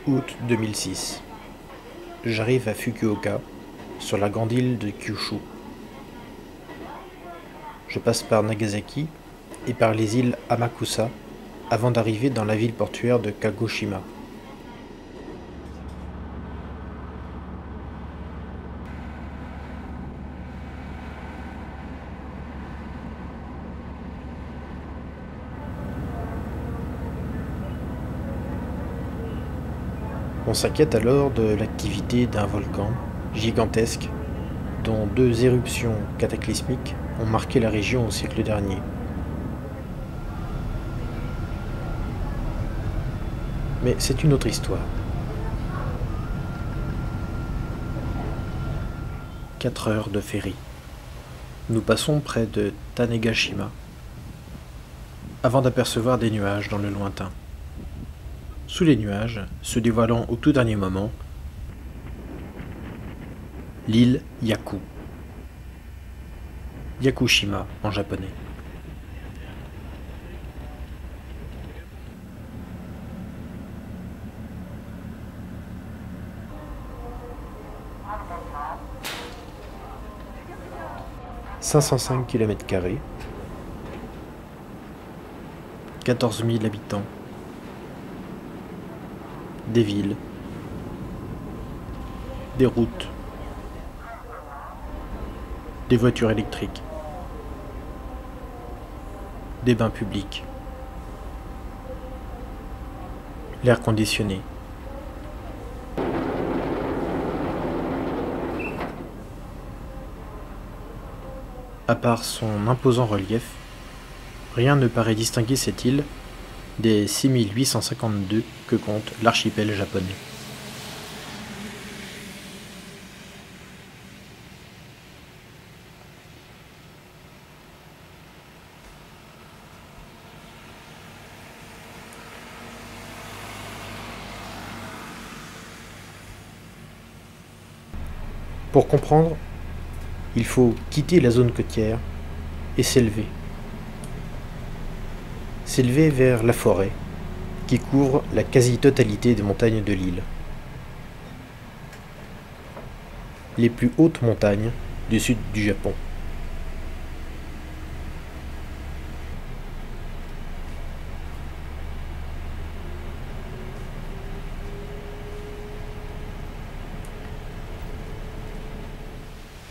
Août 2006. J'arrive à Fukuoka, sur la grande île de Kyushu. Je passe par Nagasaki et par les îles Amakusa avant d'arriver dans la ville portuaire de Kagoshima. On s'inquiète alors de l'activité d'un volcan gigantesque dont 2 éruptions cataclysmiques ont marqué la région au siècle dernier. Mais c'est une autre histoire. 4 heures de ferry. Nous passons près de Tanegashima avant d'apercevoir des nuages dans le lointain. Sous les nuages, se dévoilant au tout dernier moment, l'île Yaku. Yakushima en japonais. « 505 km², 14 000 habitants, des villes, des routes, des voitures électriques, des bains publics, l'air conditionné. À part son imposant relief, rien ne paraît distinguer cette île des 6852 que compte l'archipel japonais. Pour comprendre, il faut quitter la zone côtière et s'élever. S'élever vers la forêt, qui couvre la quasi-totalité des montagnes de l'île. Les plus hautes montagnes du sud du Japon.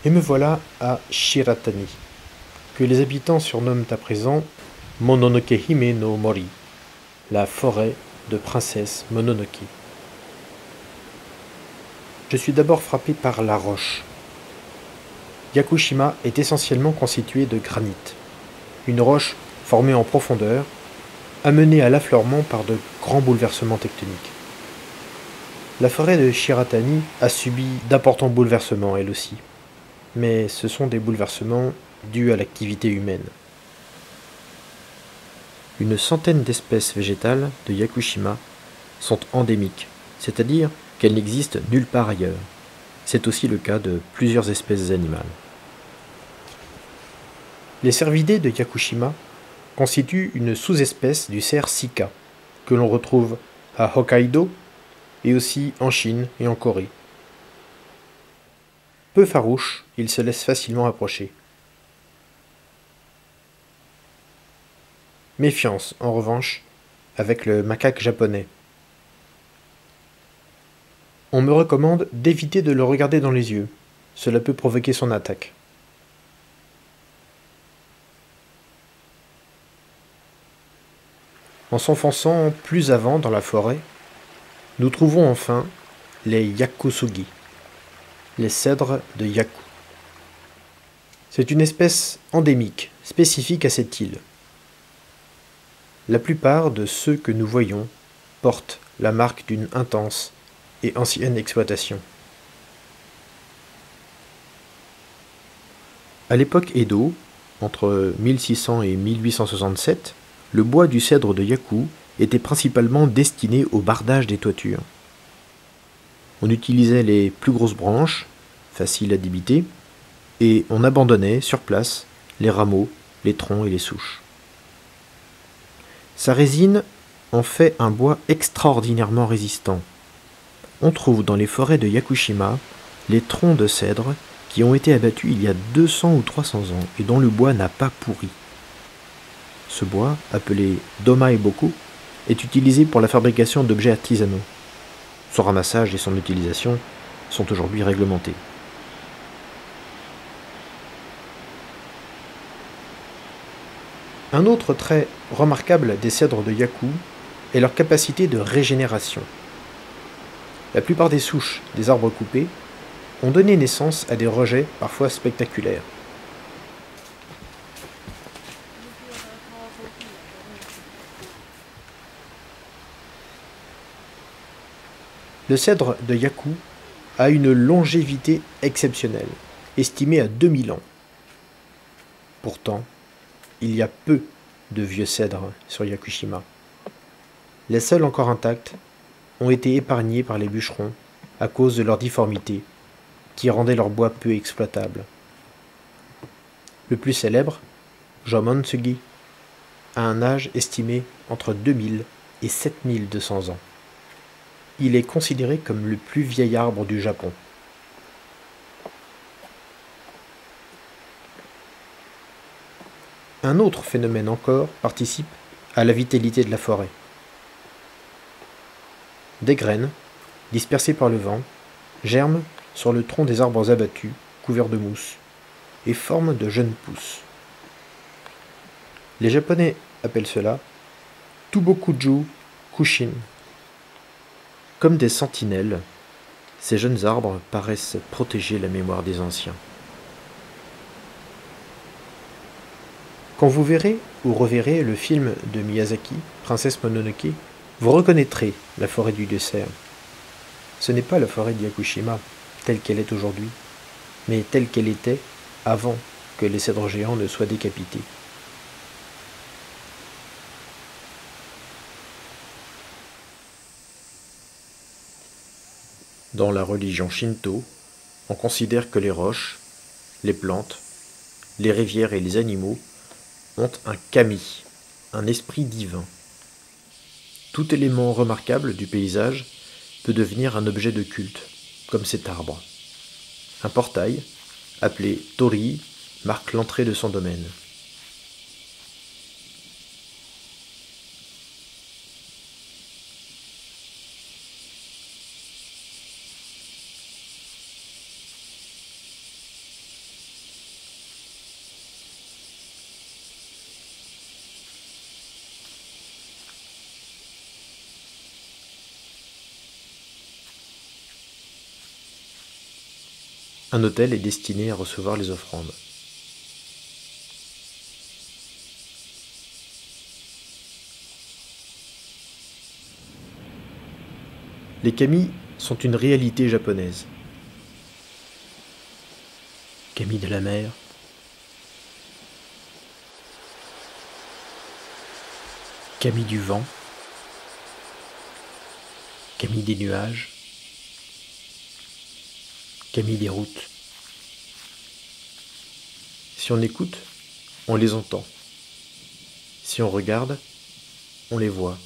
Et me voilà à Shiratani, que les habitants surnomment à présent Mononoke Hime no Mori, la forêt de princesse Mononoke. Je suis d'abord frappé par la roche. Yakushima est essentiellement constitué de granit, une roche formée en profondeur, amenée à l'affleurement par de grands bouleversements tectoniques. La forêt de Shiratani a subi d'importants bouleversements elle aussi, mais ce sont des bouleversements dus à l'activité humaine. Une centaine d'espèces végétales de Yakushima sont endémiques, c'est-à-dire qu'elles n'existent nulle part ailleurs. C'est aussi le cas de plusieurs espèces animales. Les cervidés de Yakushima constituent une sous-espèce du cerf sika, que l'on retrouve à Hokkaido et aussi en Chine et en Corée. Peu farouche, il se laisse facilement approcher. Méfiance, en revanche, avec le macaque japonais. On me recommande d'éviter de le regarder dans les yeux. Cela peut provoquer son attaque. En s'enfonçant plus avant dans la forêt, nous trouvons enfin les Yakusugi, les cèdres de Yaku. C'est une espèce endémique, spécifique à cette île. La plupart de ceux que nous voyons portent la marque d'une intense et ancienne exploitation. À l'époque Edo, entre 1600 et 1867, le bois du cèdre de Yaku était principalement destiné au bardage des toitures. On utilisait les plus grosses branches, faciles à débiter, et on abandonnait sur place les rameaux, les troncs et les souches. Sa résine en fait un bois extraordinairement résistant, On trouve dans les forêts de Yakushima les troncs de cèdre qui ont été abattus il y a 200 ou 300 ans et dont le bois n'a pas pourri. Ce bois, appelé Domaeboku, est utilisé pour la fabrication d'objets artisanaux. Son ramassage et son utilisation sont aujourd'hui réglementés. Un autre trait remarquable des cèdres de Yaku est leur capacité de régénération. La plupart des souches des arbres coupés ont donné naissance à des rejets parfois spectaculaires. Le cèdre de Yaku a une longévité exceptionnelle, estimée à 2000 ans. Pourtant, il y a peu de vieux cèdres sur Yakushima. Les seuls encore intacts ont été épargnés par les bûcherons à cause de leur difformité, qui rendait leur bois peu exploitable. Le plus célèbre, Jomon-tsugi, a un âge estimé entre 2000 et 7200 ans. Il est considéré comme le plus vieil arbre du Japon. Un autre phénomène encore participe à la vitalité de la forêt. Des graines, dispersées par le vent, germent sur le tronc des arbres abattus, couverts de mousse, et forment de jeunes pousses. Les Japonais appellent cela Tubokuju Kushin. Comme des sentinelles, ces jeunes arbres paraissent protéger la mémoire des anciens. Quand vous verrez ou reverrez le film de Miyazaki, Princesse Mononoke, vous reconnaîtrez la forêt du dessert. Ce n'est pas la forêt de Yakushima, telle qu'elle est aujourd'hui, mais telle qu'elle était avant que les cèdres géants ne soient décapités. Dans la religion shinto, on considère que les roches, les plantes, les rivières et les animaux ont un kami, un esprit divin. Tout élément remarquable du paysage peut devenir un objet de culte, comme cet arbre. Un portail, appelé torii, marque l'entrée de son domaine. Un autel est destiné à recevoir les offrandes. Les kami sont une réalité japonaise. Kami de la mer, kami du vent, kami des nuages, kami des routes. Si on écoute, on les entend. Si on regarde, on les voit.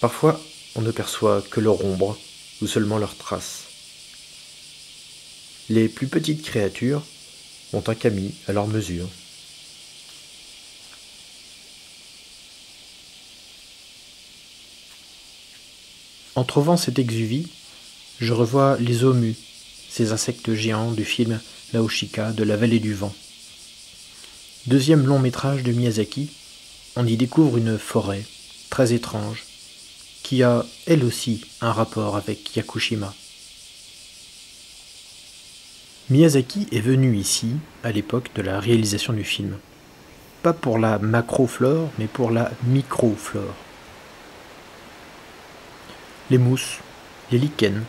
Parfois, on ne perçoit que leur ombre ou seulement leurs traces. Les plus petites créatures ont un kami à leur mesure. En trouvant cette exuvie, je revois les omus, ces insectes géants du film Nausicaa de la vallée du vent. Deuxième long métrage de Miyazaki, on y découvre une forêt très étrange, qui a elle aussi un rapport avec Yakushima. Miyazaki est venu ici à l'époque de la réalisation du film. Pas pour la macroflore, mais pour la microflore. Les mousses, les lichens,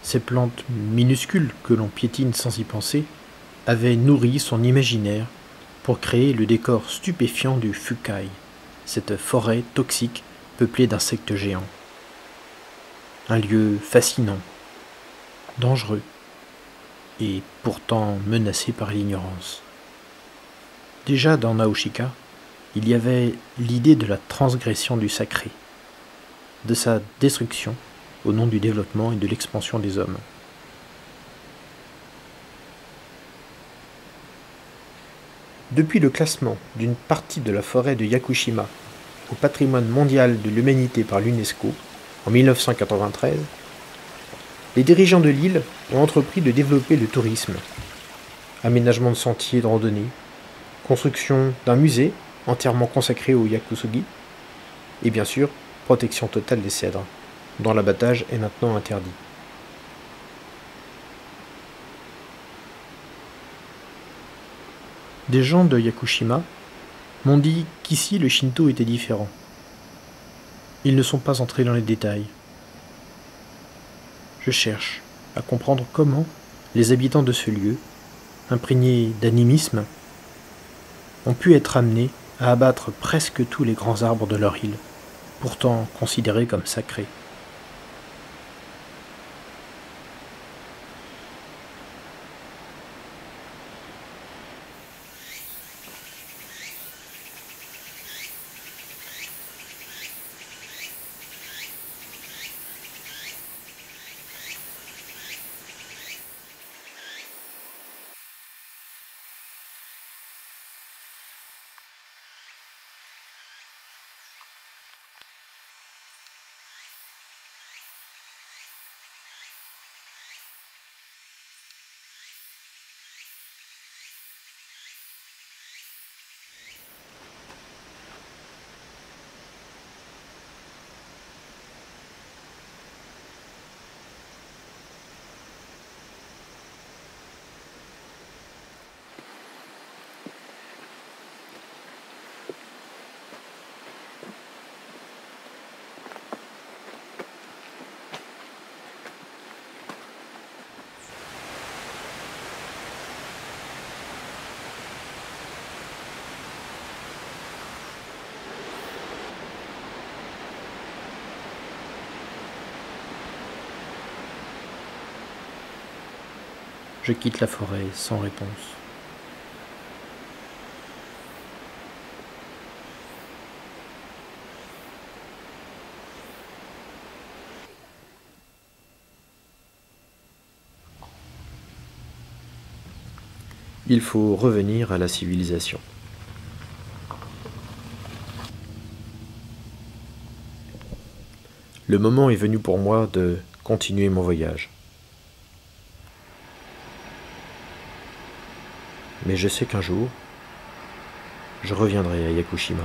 ces plantes minuscules que l'on piétine sans y penser, avaient nourri son imaginaire pour créer le décor stupéfiant du Fukai, cette forêt toxique peuplée d'insectes géants. Un lieu fascinant, dangereux, et pourtant menacé par l'ignorance. Déjà dans Nausicaa, il y avait l'idée de la transgression du sacré. de sa destruction au nom du développement et de l'expansion des hommes. Depuis le classement d'une partie de la forêt de Yakushima au patrimoine mondial de l'humanité par l'UNESCO en 1993, les dirigeants de l'île ont entrepris de développer le tourisme, aménagement de sentiers de randonnée, construction d'un musée entièrement consacré au yakusogi, et bien sûr, protection totale des cèdres, dont l'abattage est maintenant interdit. Des gens de Yakushima m'ont dit qu'ici le Shinto était différent. Ils ne sont pas entrés dans les détails. Je cherche à comprendre comment les habitants de ce lieu, imprégnés d'animisme, ont pu être amenés à abattre presque tous les grands arbres de leur île, pourtant considérés comme sacrés. Je quitte la forêt sans réponse. Il faut revenir à la civilisation. Le moment est venu pour moi de continuer mon voyage. Mais je sais qu'un jour, je reviendrai à Yakushima.